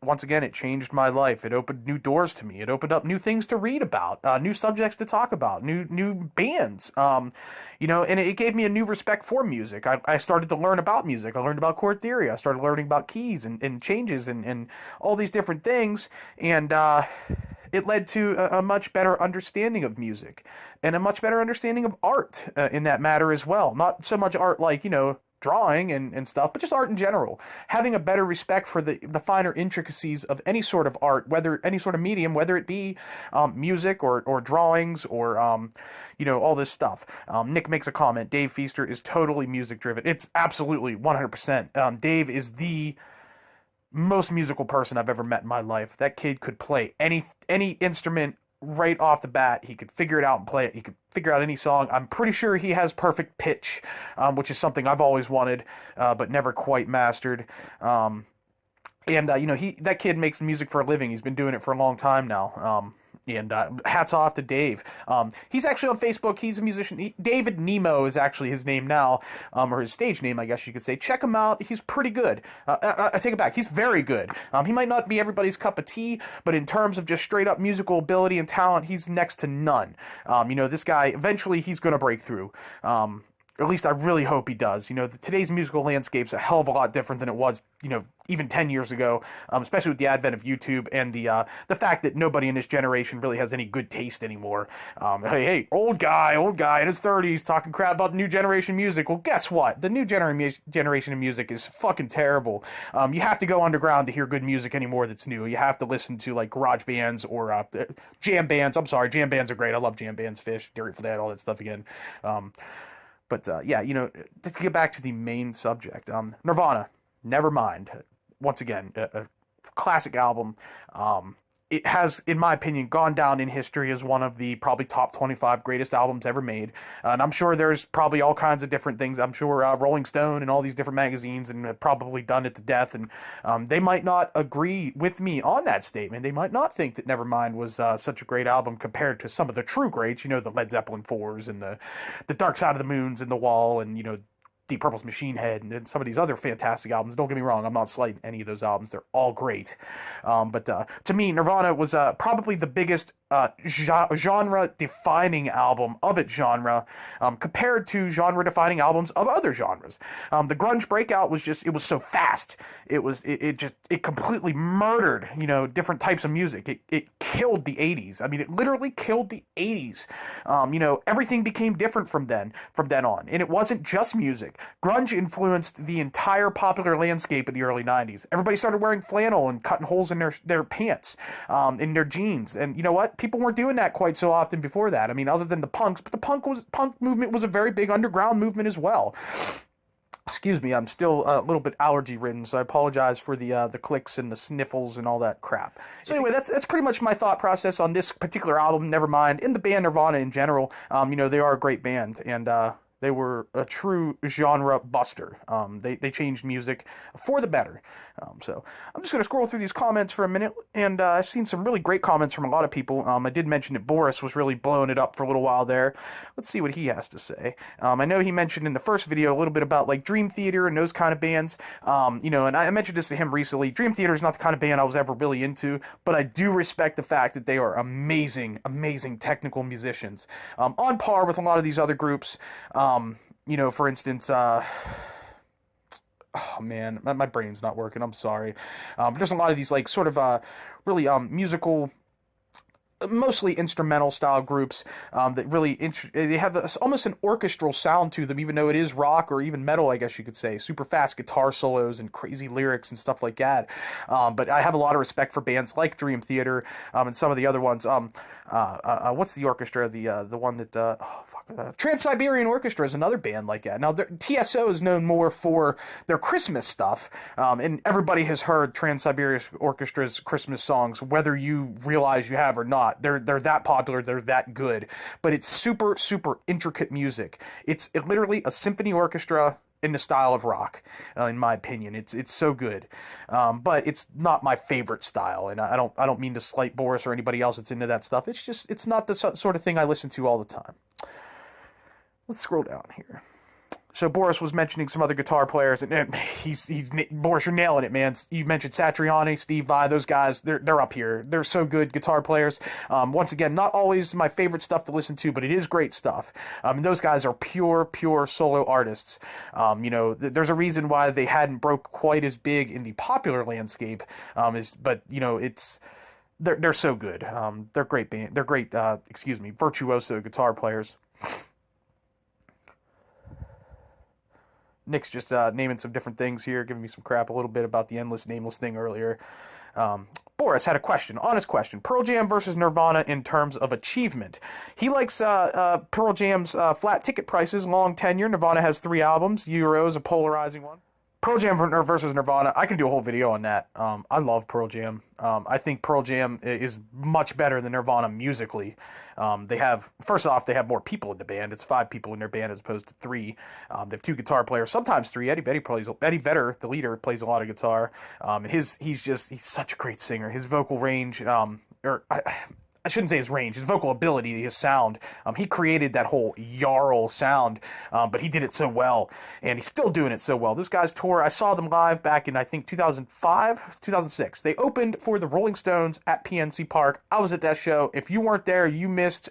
once again, it changed my life. It opened new doors to me. It opened up new things to read about, new subjects to talk about, new bands. And it gave me a new respect for music. I started to learn about music. I learned about chord theory. I started learning about keys and changes and all these different things. And it led to a much better understanding of music and a much better understanding of art in that matter as well. Not so much art like, drawing and stuff, but just art in general. Having a better respect for the finer intricacies of any sort of art, whether any sort of medium, whether it be music or drawings or, all this stuff. Nick makes a comment, Dave Feaster is totally music driven. It's absolutely 100%. Dave is the most musical person I've ever met in my life. That kid could play any instrument right off the bat. He could figure it out and play it. He could figure out any song. I'm pretty sure he has perfect pitch, which is something I've always wanted, but never quite mastered. That kid makes music for a living. He's been doing it for a long time now. And hats off to Dave. He's actually on Facebook. He's a musician. David Nemo is actually his name now, or his stage name, I guess you could say. Check him out. He's pretty good. I take it back. He's very good. He might not be everybody's cup of tea, but in terms of just straight up musical ability and talent, he's next to none. This guy, eventually he's going to break through. Or at least I really hope he does. Today's musical landscape's a hell of a lot different than it was, even 10 years ago, especially with the advent of YouTube and the fact that nobody in this generation really has any good taste anymore. Hey, old guy in his 30s talking crap about new generation music. Well, guess what? The new generation of music is fucking terrible. You have to go underground to hear good music anymore that's new. You have to listen to like garage bands or jam bands. I'm sorry, jam bands are great. I love jam bands, Fish, Dairy for that, all that stuff again. But to get back to the main subject, Nirvana, Nevermind, once again, a classic album. It has, in my opinion, gone down in history as one of the probably top 25 greatest albums ever made. And I'm sure there's probably all kinds of different things. I'm sure Rolling Stone and all these different magazines and have probably done it to death. And they might not agree with me on that statement. They might not think that Nevermind was such a great album compared to some of the true greats, the Led Zeppelin 4s and the Dark Side of the Moons and The Wall and, Deep Purple's Machine Head and some of these other fantastic albums. Don't get me wrong, I'm not slighting any of those albums. They're all great. But to me, Nirvana was probably the biggest genre-defining album of its genre compared to genre-defining albums of other genres. The grunge breakout was it was so fast. It completely murdered, different types of music. It killed the 80s. I mean, it literally killed the 80s. Everything became different from then on. And it wasn't just music. Grunge influenced the entire popular landscape in the early 90s. Everybody started wearing flannel and cutting holes in their pants, in their jeans. And you know what? people weren't doing that quite so often before that. I mean, other than the punks, but the punk movement was a very big underground movement as well. Excuse me, I'm still a little bit allergy-ridden, so I apologize for the clicks and the sniffles and all that crap. So anyway, that's pretty much my thought process on this particular album, Nevermind, and the band Nirvana in general. You know, they are a great band, and they were a true genre buster. They changed music for the better. So I'm just going to scroll through these comments for a minute, and I've seen some really great comments from a lot of people. I did mention that Boris was really blowing it up for a little while there. Let's see what he has to say. I know he mentioned in the first video a little bit about like Dream Theater and those kind of bands. You know, and I mentioned this to him recently. Dream Theater is not the kind of band I was ever really into, but I do respect the fact that they are amazing, amazing technical musicians. On par with a lot of these other groups. You know, for instance, oh man, my brain's not working. I'm sorry. There's a lot of these like sort of really musical, mostly instrumental style groups that really they have almost an orchestral sound to them, even though it is rock or even metal, I guess you could say. Super fast guitar solos and crazy lyrics and stuff like that. But I have a lot of respect for bands like Dream Theater and some of the other ones. What's the orchestra? The one that Trans-Siberian Orchestra is another band like that. Now, TSO is known more for their Christmas stuff, and everybody has heard Trans-Siberian Orchestra's Christmas songs, whether you realize you have or not. They're that popular, they're that good. But it's super, super intricate music. It's literally a symphony orchestra in the style of rock, in my opinion. It's so good, but it's not my favorite style, and I don't mean to slight Boris or anybody else that's into that stuff. It's not the sort of thing I listen to all the time. Let's scroll down here. So Boris was mentioning some other guitar players, and Boris, you're nailing it, man. You mentioned Satriani, Steve Vai, those guys. They're up here. They're so good guitar players. Once again, not always my favorite stuff to listen to, but it is great stuff. And those guys are pure solo artists. You know, there's a reason why they hadn't broke quite as big in the popular landscape. But you know, they're so good. They're great band. They're great. Virtuoso guitar players. Nick's just naming some different things here, giving me some crap a little bit about the Endless Nameless thing earlier. Boris had a question, honest question. Pearl Jam versus Nirvana in terms of achievement. He likes Pearl Jam's flat ticket prices, long tenure. Nirvana has 3 albums. Euro's a polarizing one. Pearl Jam versus Nirvana, I can do a whole video on that. I love Pearl Jam. I think Pearl Jam is much better than Nirvana musically. First off, they have more people in the band. It's 5 people in their band as opposed to 3. They have 2 guitar players, sometimes 3. Eddie Vedder, the leader, plays a lot of guitar. And he's such a great singer. His vocal range, I shouldn't say his range, his vocal ability, his sound. He created that whole Jarl sound, but he did it so well, and he's still doing it so well. Those guys tour. I saw them live back in, I think, 2005, 2006. They opened for the Rolling Stones at PNC Park. I was at that show. If you weren't there, you missed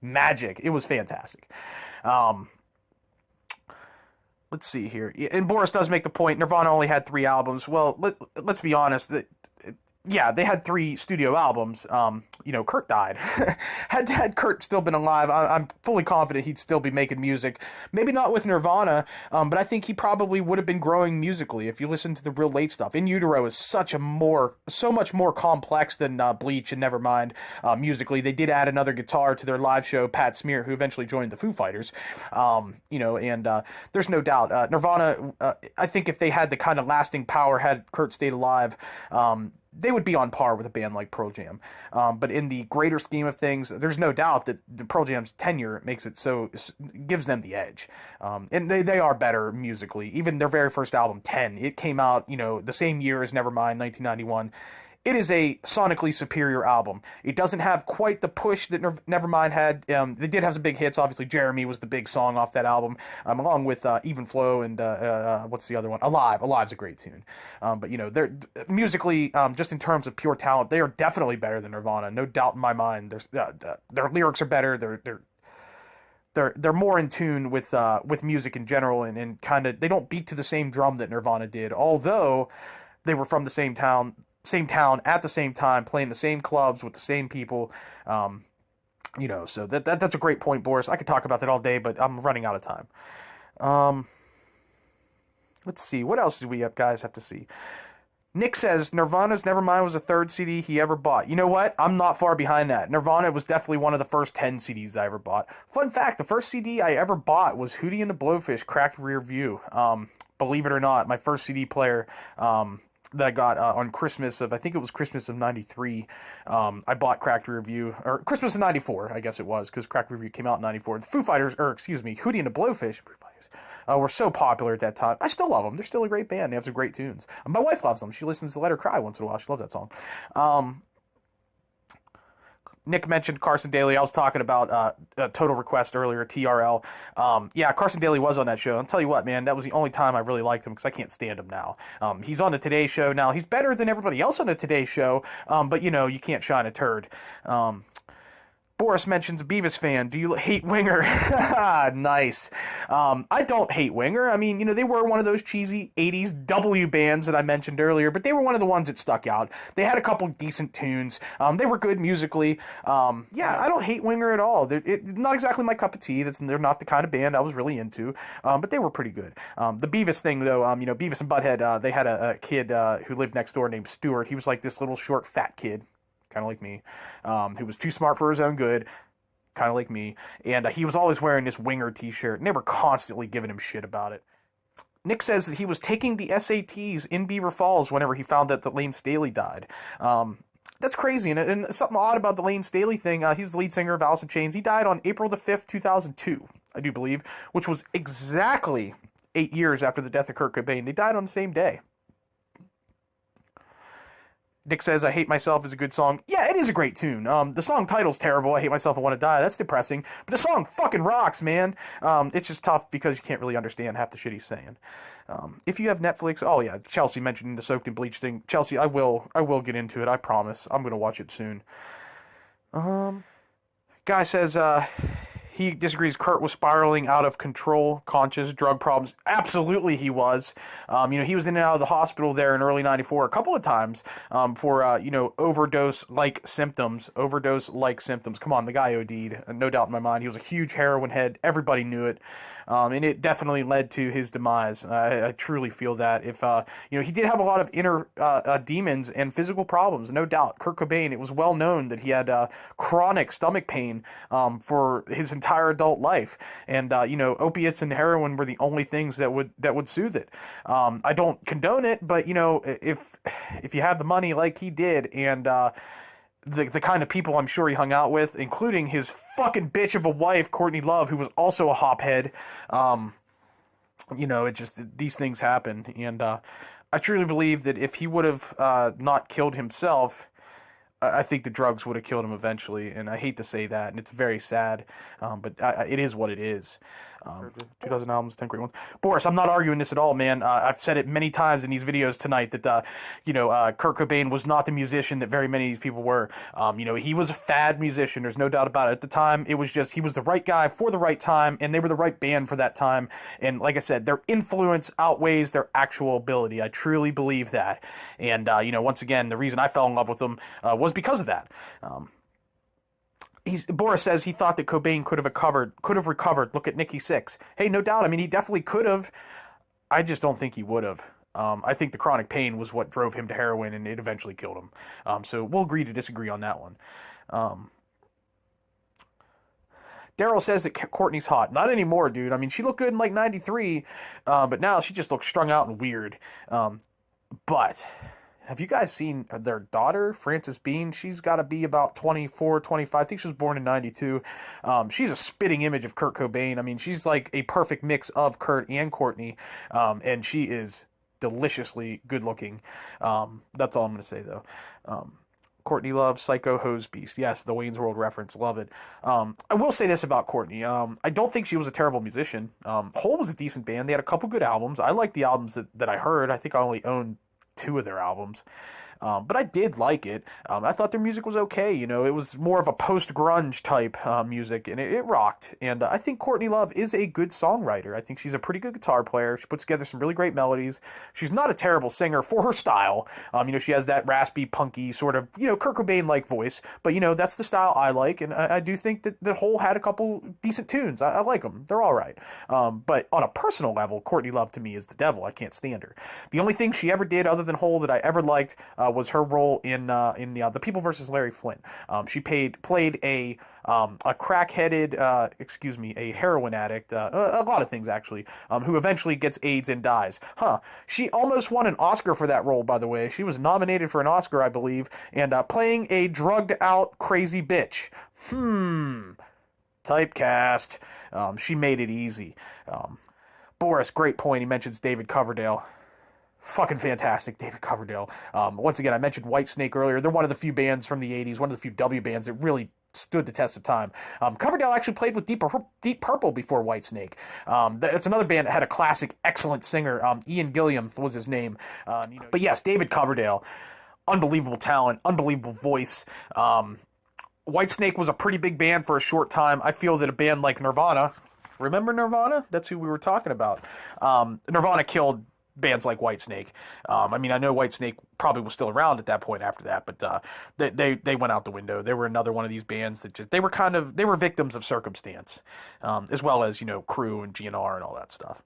magic. It was fantastic. Let's see here. And Boris does make the point, Nirvana only had 3 albums. Well, let's be honest, yeah, they had 3 studio albums. You know, Kurt died. had Kurt still been alive, I'm fully confident he'd still be making music. Maybe not with Nirvana, but I think he probably would have been growing musically if you listen to the real late stuff. In Utero is so much more complex than Bleach and Nevermind musically. They did add another guitar to their live show, Pat Smear, who eventually joined the Foo Fighters. You know, and there's no doubt. Nirvana, I think if they had the kind of lasting power had Kurt stayed alive, they would be on par with a band like Pearl Jam. But in the greater scheme of things, there's no doubt that the Pearl Jam's tenure gives them the edge. And they are better musically. Even their very first album, 10, it came out, you know, the same year as Nevermind, 1991. It is a sonically superior album. It doesn't have quite the push that Nevermind had. They did have some big hits. Obviously, Jeremy was the big song off that album, along with Even Flow and what's the other one? Alive. Alive's a great tune. But, you know, they're musically, just in terms of pure talent, they are definitely better than Nirvana. No doubt in my mind. Their lyrics are better. They're more in tune with music in general, and kind of, they don't beat to the same drum that Nirvana did, although they were from the same town at the same time, playing the same clubs with the same people. You know, so that's a great point, Boris. I could talk about that all day, but I'm running out of time. Let's see, what else do we guys have to see? Nick says Nirvana's Nevermind was the third CD he ever bought. You know what? I'm not far behind that. Nirvana was definitely one of the first 10 CDs I ever bought. Fun fact, the first CD I ever bought was Hootie and the Blowfish, Cracked Rear View. Believe it or not, my first CD player that I got on Christmas of, I think it was Christmas of 93. I bought Cracked Rear View, or Christmas of 94, I guess it was, because Cracked Rear View came out in 94. The Hootie and the Blowfish, were so popular at that time. I still love them. They're still a great band. They have some great tunes. My wife loves them. She listens to Let Her Cry once in a while. She loves that song. Nick mentioned Carson Daly. I was talking about Total Request earlier, TRL. Yeah, Carson Daly was on that show. I'll tell you what, man, that was the only time I really liked him because I can't stand him now. He's on the Today Show now. He's better than everybody else on the Today Show, but, you know, you can't shine a turd. Boris mentions Beavis fan. Do you hate Winger? Nice. I don't hate Winger. I mean, you know, they were one of those cheesy 80s W bands that I mentioned earlier, but they were one of the ones that stuck out. They had a couple decent tunes. They were good musically. Yeah, I don't hate Winger at all. It's not exactly my cup of tea. They're not the kind of band I was really into, but they were pretty good. The Beavis thing, though, you know, Beavis and Butthead, they had a kid who lived next door named Stuart. He was like this little short fat kid, kind of like me, who was too smart for his own good, kind of like me, and he was always wearing this Winger t-shirt, and they were constantly giving him shit about it. Nick says that he was taking the SATs in Beaver Falls whenever he found out that Lane Staley died. That's crazy, and something odd about the Lane Staley thing, he was the lead singer of Alice in Chains. He died on April the 5th, 2002, I do believe, which was exactly 8 years after the death of Kurt Cobain. They died on the same day. Nick says, I Hate Myself is a good song. Yeah, it is a great tune. The song title's terrible. I Hate Myself, I Want to Die. That's depressing. But the song fucking rocks, man. It's just tough because you can't really understand half the shit he's saying. If you have Netflix, oh yeah, Chelsea mentioned the Soaked in Bleach thing. Chelsea, I will get into it. I promise. I'm going to watch it soon. Guy says, he disagrees Kurt was spiraling out of control, conscious, drug problems. Absolutely he was. You know, he was in and out of the hospital there in early 94 a couple of times for, you know, overdose-like symptoms. Overdose-like symptoms. Come on, the guy OD'd. No doubt in my mind. He was a huge heroin head. Everybody knew it. And it definitely led to his demise. I truly feel that. If you know, he did have a lot of inner demons and physical problems, no doubt. Kurt Cobain, it was well known that he had chronic stomach pain for his entire adult life, and you know, opiates and heroin were the only things that would soothe it. I don't condone it, but you know, if you have the money like he did, and the kind of people I'm sure he hung out with, including his fucking bitch of a wife, Courtney Love, who was also a hophead. You know, it just, these things happen. And I truly believe that if he would have not killed himself, I think the drugs would have killed him eventually. And I hate to say that, and it's very sad, but it is what it is. 2000 albums, 10 great ones. Boris, I'm not arguing this at all, man. I've said it many times in these videos tonight that, you know, Kurt Cobain was not the musician that very many of these people were. You know, he was a fad musician. There's no doubt about it. At the time, it was just, he was the right guy for the right time, and they were the right band for that time. And like I said, their influence outweighs their actual ability. I truly believe that. And, you know, once again, the reason I fell in love with them was because of that. Boris says he thought that Cobain could have recovered. Look at Nikki Sixx. Hey, no doubt. I mean, he definitely could have. I just don't think he would have. I think the chronic pain was what drove him to heroin, and it eventually killed him. So we'll agree to disagree on that one. Daryl says that Courtney's hot. Not anymore, dude. I mean, she looked good in like 93, but now she just looks strung out and weird. But have you guys seen their daughter, Frances Bean? She's got to be about 24, 25. I think she was born in 92. She's a spitting image of Kurt Cobain. I mean, she's like a perfect mix of Kurt and Courtney, and she is deliciously good looking. That's all I'm going to say, though. Courtney Love, Psycho Hose Beast. Yes, the Wayne's World reference. Love it. I will say this about Courtney. I don't think she was a terrible musician. Hole was a decent band. They had a couple good albums. I liked the albums that I heard. I think I only owned 2 of their albums. But I did like it. I thought their music was okay. You know, it was more of a post-grunge type music, and it rocked. And I think Courtney Love is a good songwriter. I think she's a pretty good guitar player. She puts together some really great melodies. She's not a terrible singer for her style. You know, she has that raspy, punky sort of, you know, Kurt Cobain-like voice. But, you know, that's the style I like, and I do think that Hole had a couple decent tunes. I like them. They're all right. But on a personal level, Courtney Love to me is the devil. I can't stand her. The only thing she ever did other other than Hole that I ever liked was her role in the People versus Larry Flint. She played a crack-headed, a heroin addict, a lot of things actually, who eventually gets AIDS and dies. She almost won an Oscar for that role, by the way. She was nominated for an Oscar, I believe, and playing a drugged-out crazy bitch. Typecast. She made it easy. Boris, great point. He mentions David Coverdale. Fucking fantastic, David Coverdale. Once again, I mentioned Whitesnake earlier. They're one of the few bands from the 80s, one of the few W bands that really stood the test of time. Coverdale actually played with Deep Purple before Whitesnake. It's another band that had a classic, excellent singer. Ian Gilliam was his name. But yes, David Coverdale, unbelievable talent, unbelievable voice. Whitesnake was a pretty big band for a short time. I feel that a band like Nirvana, remember Nirvana? That's who we were talking about. Nirvana killed bands like Whitesnake. I know Whitesnake probably was still around at that point after that, but they went out the window. They were another one of these bands that they were victims of circumstance, as well as, Crew and GNR and all that stuff.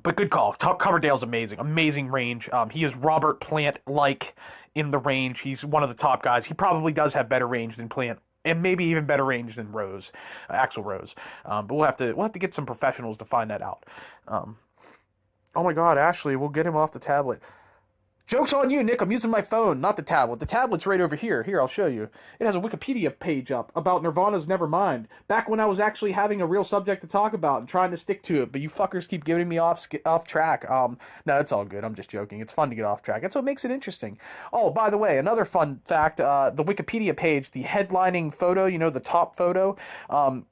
But good call. Coverdale's amazing range. He is Robert Plant-like in the range. He's one of the top guys. He probably does have better range than Plant, and maybe even better range than Rose, Axl Rose. But we'll have to get some professionals to find that out. Oh my God, Ashley, we'll get him off the tablet. Joke's on you, Nick. I'm using my phone, not the tablet. The tablet's right over here. Here, I'll show you. It has a Wikipedia page up about Nirvana's Nevermind. Back when I was actually having a real subject to talk about and trying to stick to it, but you fuckers keep giving me off track. No, it's all good. I'm just joking. It's fun to get off track. That's what makes it interesting. Oh, by the way, another fun fact, the Wikipedia page, the headlining photo, the top photo,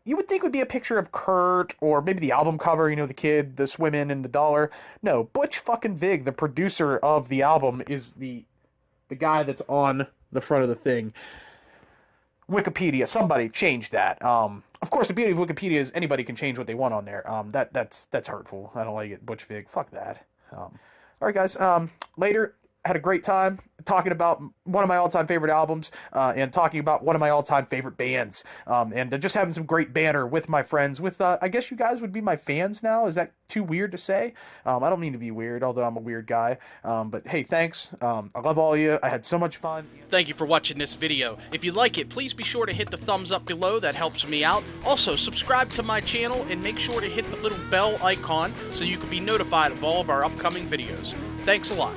you would think would be a picture of Kurt or maybe the album cover, the kid, the swimming, and the dollar. No, Butch fucking Vig, the producer of the album, is the guy that's on the front of the thing. Wikipedia, somebody change that. Of course, the beauty of Wikipedia is anybody can change what they want on there. That's hurtful. I don't like it. Butch Vig, fuck that. All right, guys. Later. Had a great time talking about one of my all-time favorite albums and talking about one of my all-time favorite bands and just having some great banter with my friends with I guess you guys would be my fans now. Is that too weird to say? I don't mean to be weird, although I'm a weird guy, but hey, thanks. I love all of you. I had so much fun. Thank you for watching this video. If you like it, please be sure to hit the thumbs up below. That helps me out. Also, subscribe to my channel and make sure to hit the little bell icon so you can be notified of all of our upcoming videos. Thanks a lot.